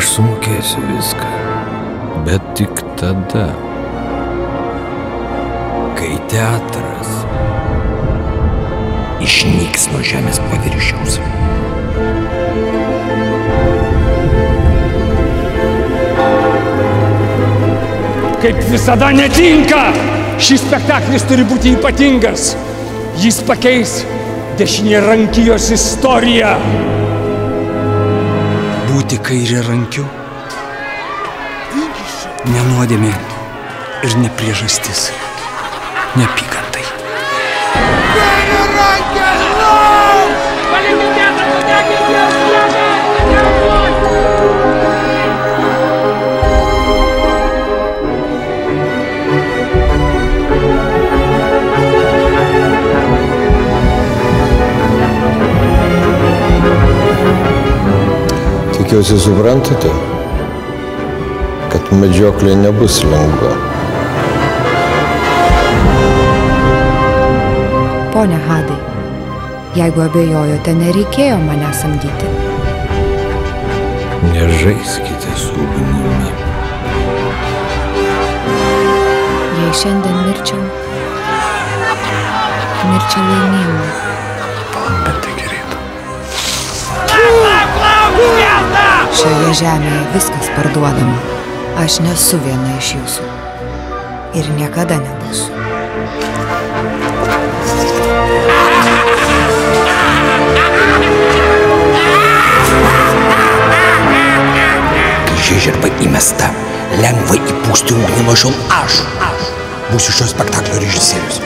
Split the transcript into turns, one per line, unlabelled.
Aš sumokėsiu viską, bet tik tada, kai teatras išnyks nuo žemės paviršiaus.
Kaip visada netinka! Šis spektaklis turi būti ypatingas. Jis pakeis dešinierankijos istoriją.
Būti kairiarankiu ne nuodėmė ir ne priežastis, neapykantai.
Tikiuosi suprantate, kad medžioklė nebus lengva.
Pone Hadai, jeigu abejojote, nereikėjo mane samdyti.
Nežaiskite su ugnimi.
Jei šiandien mirčiau laiminga.
Bet tik ryto.
Šioje žemėje viskas parduodama. Aš nesu viena iš jūsų. Ir niekada nebūsiu.
Kai žiežirba įmesta, lengva įpūsti ugnį nuo šiol aš būsiu šio spektaklio režisierius.